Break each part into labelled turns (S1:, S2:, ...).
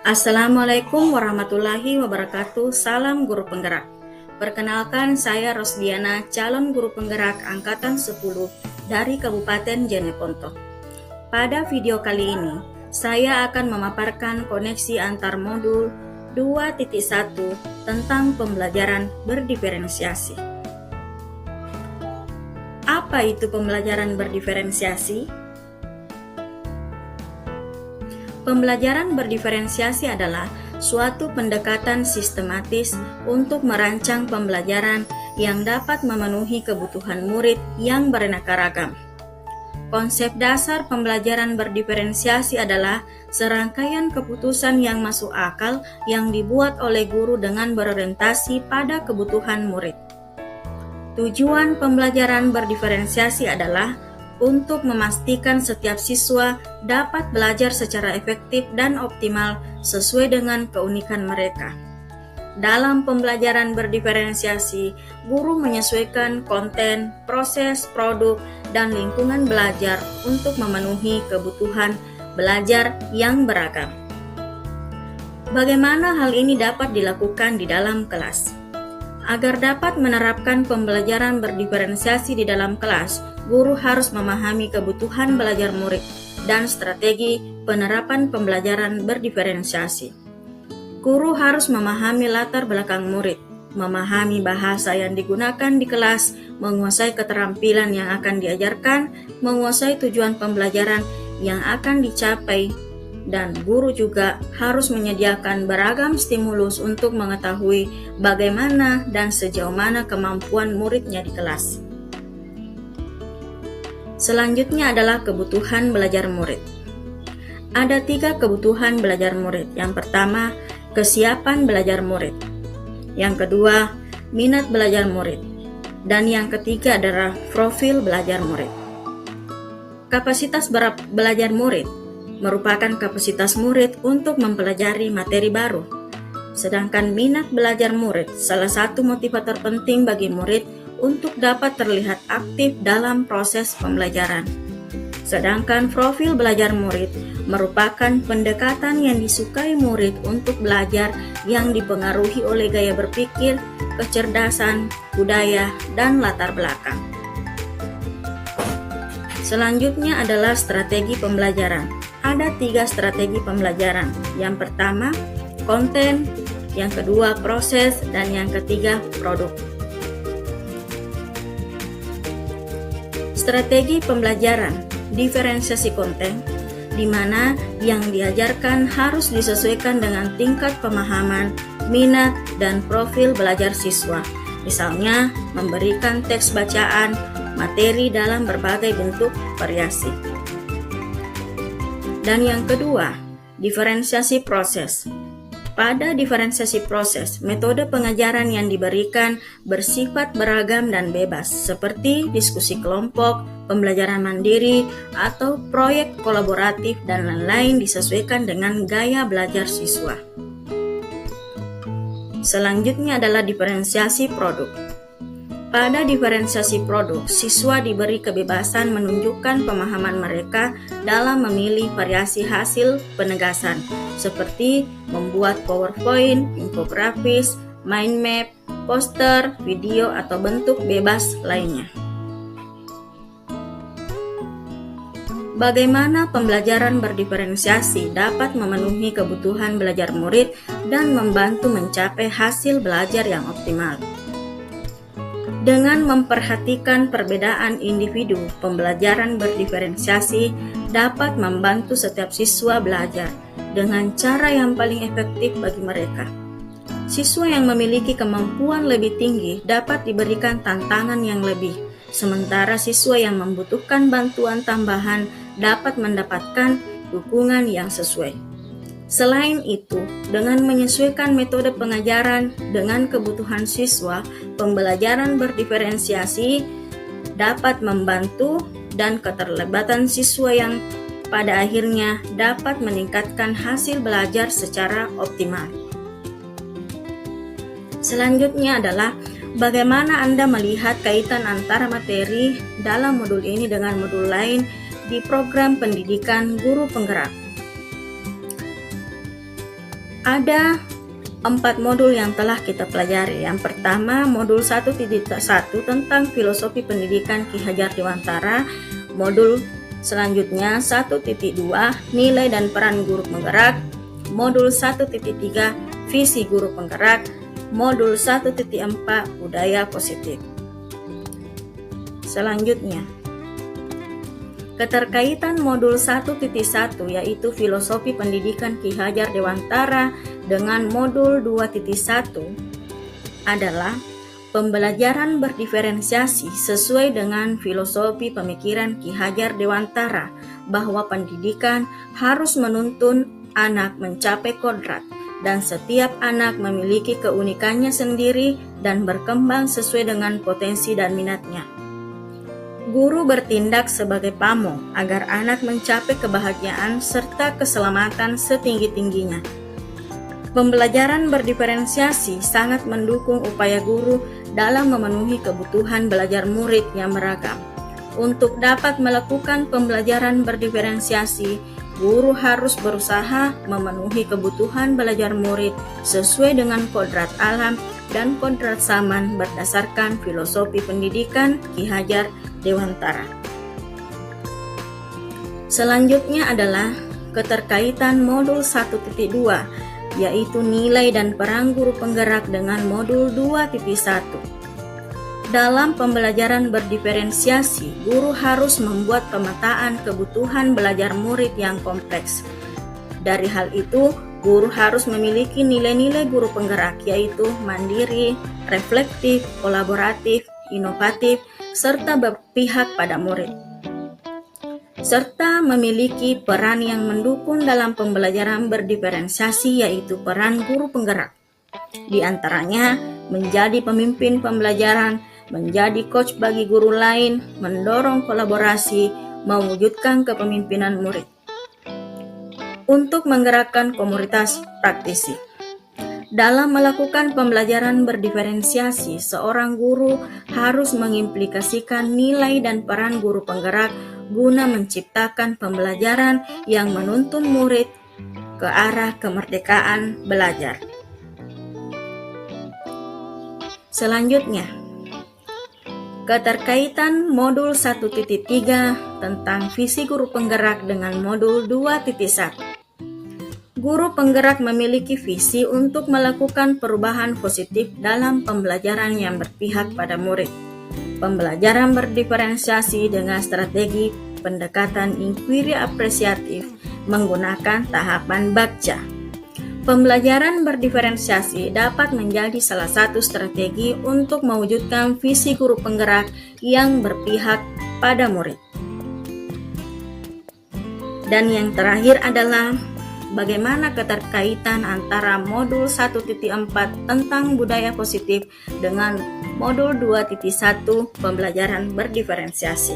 S1: Assalamualaikum warahmatullahi wabarakatuh. Salam guru penggerak. Perkenalkan, saya Rosdiana, calon guru penggerak angkatan 10 dari Kabupaten Jeneponto. Pada video kali ini, saya akan memaparkan koneksi antar modul 2.1 tentang pembelajaran berdiferensiasi. Apa itu pembelajaran berdiferensiasi? Pembelajaran berdiferensiasi adalah suatu pendekatan sistematis untuk merancang pembelajaran yang dapat memenuhi kebutuhan murid yang beraneka ragam. Konsep dasar pembelajaran berdiferensiasi adalah serangkaian keputusan yang masuk akal yang dibuat oleh guru dengan berorientasi pada kebutuhan murid. Tujuan pembelajaran berdiferensiasi adalah untuk memastikan setiap siswa dapat belajar secara efektif dan optimal sesuai dengan keunikan mereka. Dalam pembelajaran berdiferensiasi, guru menyesuaikan konten, proses, produk, dan lingkungan belajar untuk memenuhi kebutuhan belajar yang beragam. Bagaimana hal ini dapat dilakukan di dalam kelas? Agar dapat menerapkan pembelajaran berdiferensiasi di dalam kelas, guru harus memahami kebutuhan belajar murid dan strategi penerapan pembelajaran berdiferensiasi. Guru harus memahami latar belakang murid, memahami bahasa yang digunakan di kelas, menguasai keterampilan yang akan diajarkan, menguasai tujuan pembelajaran yang akan dicapai, dan guru juga harus menyediakan beragam stimulus untuk mengetahui bagaimana dan sejauh mana kemampuan muridnya di kelas. Selanjutnya adalah kebutuhan belajar murid. Ada 3 kebutuhan belajar murid. Yang pertama, kesiapan belajar murid. Yang kedua, minat belajar murid. Dan yang ketiga adalah profil belajar murid. Kapasitas belajar murid merupakan kapasitas murid untuk mempelajari materi baru. Sedangkan minat belajar murid salah satu motivator penting bagi murid untuk dapat terlihat aktif dalam proses pembelajaran. Sedangkan profil belajar murid merupakan pendekatan yang disukai murid untuk belajar yang dipengaruhi oleh gaya berpikir, kecerdasan, budaya, dan latar belakang. Selanjutnya adalah strategi pembelajaran. Ada 3 strategi pembelajaran. Yang pertama, konten, yang kedua, proses, dan yang ketiga, produk. Strategi pembelajaran diferensiasi konten, di mana yang diajarkan harus disesuaikan dengan tingkat pemahaman, minat, dan profil belajar siswa. Misalnya, memberikan teks bacaan, materi dalam berbagai bentuk variasi. Dan yang kedua, diferensiasi proses. Pada diferensiasi proses, metode pengajaran yang diberikan bersifat beragam dan bebas, seperti diskusi kelompok, pembelajaran mandiri, atau proyek kolaboratif dan lain-lain disesuaikan dengan gaya belajar siswa. Selanjutnya adalah diferensiasi produk. Pada diferensiasi produk, siswa diberi kebebasan menunjukkan pemahaman mereka dalam memilih variasi hasil penegasan, seperti membuat PowerPoint, infografis, mind map, poster, video, atau bentuk bebas lainnya. Bagaimana pembelajaran berdiferensiasi dapat memenuhi kebutuhan belajar murid dan membantu mencapai hasil belajar yang optimal? Dengan memperhatikan perbedaan individu, pembelajaran berdiferensiasi dapat membantu setiap siswa belajar dengan cara yang paling efektif bagi mereka. Siswa yang memiliki kemampuan lebih tinggi dapat diberikan tantangan yang lebih, sementara siswa yang membutuhkan bantuan tambahan dapat mendapatkan dukungan yang sesuai. Selain itu, dengan menyesuaikan metode pengajaran dengan kebutuhan siswa, pembelajaran berdiferensiasi dapat membantu dan keterlibatan siswa yang pada akhirnya dapat meningkatkan hasil belajar secara optimal. Selanjutnya adalah bagaimana Anda melihat kaitan antara materi dalam modul ini dengan modul lain di program pendidikan guru penggerak. Ada 4 modul yang telah kita pelajari. Yang pertama, modul 1.1 tentang filosofi pendidikan Ki Hajar Dewantara. Modul selanjutnya 1.2 nilai dan peran guru penggerak. Modul 1.3 visi guru penggerak. Modul 1.4 budaya positif. Selanjutnya, keterkaitan modul 1.1 yaitu filosofi pendidikan Ki Hajar Dewantara dengan modul 2.1 adalah pembelajaran berdiferensiasi sesuai dengan filosofi pemikiran Ki Hajar Dewantara bahwa pendidikan harus menuntun anak mencapai kodrat dan setiap anak memiliki keunikannya sendiri dan berkembang sesuai dengan potensi dan minatnya. Guru bertindak sebagai pamong agar anak mencapai kebahagiaan serta keselamatan setinggi-tingginya. Pembelajaran berdiferensiasi sangat mendukung upaya guru dalam memenuhi kebutuhan belajar murid yang beragam. Untuk dapat melakukan pembelajaran berdiferensiasi, guru harus berusaha memenuhi kebutuhan belajar murid sesuai dengan kodrat alam dan kodrat zaman berdasarkan filosofi pendidikan Ki Hajar Dewantara. Selanjutnya adalah keterkaitan modul 1.2 yaitu nilai dan peran guru penggerak dengan modul 2.1. Dalam pembelajaran berdiferensiasi, guru harus membuat pemetaan kebutuhan belajar murid yang kompleks. Dari hal itu, guru harus memiliki nilai-nilai guru penggerak yaitu mandiri, reflektif, kolaboratif, inovatif, serta berpihak pada murid, serta memiliki peran yang mendukung dalam pembelajaran berdiferensiasi yaitu peran guru penggerak. Di antaranya, menjadi pemimpin pembelajaran, menjadi coach bagi guru lain, mendorong kolaborasi, mewujudkan kepemimpinan murid. Untuk menggerakkan komunitas praktisi. Dalam melakukan pembelajaran berdiferensiasi, seorang guru harus mengimplikasikan nilai dan peran guru penggerak guna menciptakan pembelajaran yang menuntun murid ke arah kemerdekaan belajar. Selanjutnya, keterkaitan modul 1.3 tentang visi guru penggerak dengan modul 2.1. Guru penggerak memiliki visi untuk melakukan perubahan positif dalam pembelajaran yang berpihak pada murid. Pembelajaran berdiferensiasi dengan strategi pendekatan inquiry apresiatif menggunakan tahapan baca. Pembelajaran berdiferensiasi dapat menjadi salah satu strategi untuk mewujudkan visi guru penggerak yang berpihak pada murid. Dan yang terakhir adalah bagaimana keterkaitan antara modul 1.4 tentang budaya positif dengan modul 2.1 pembelajaran berdiferensiasi.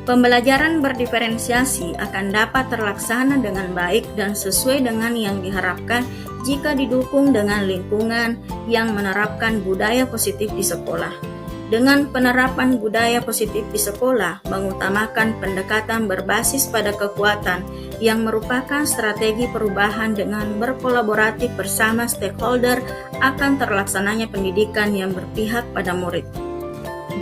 S1: Pembelajaran berdiferensiasi akan dapat terlaksana dengan baik dan sesuai dengan yang diharapkan jika didukung dengan lingkungan yang menerapkan budaya positif di sekolah. Dengan penerapan budaya positif di sekolah, mengutamakan pendekatan berbasis pada kekuatan yang merupakan strategi perubahan dengan berkolaboratif bersama stakeholder akan terlaksananya pendidikan yang berpihak pada murid.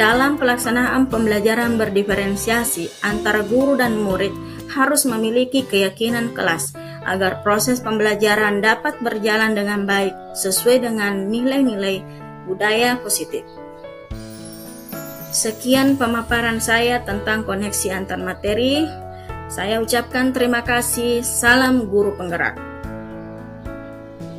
S1: Dalam pelaksanaan pembelajaran berdiferensiasi antara guru dan murid harus memiliki keyakinan kelas agar proses pembelajaran dapat berjalan dengan baik sesuai dengan nilai-nilai budaya positif. Sekian pemaparan saya tentang koneksi antar materi. Saya ucapkan terima kasih. Salam guru penggerak.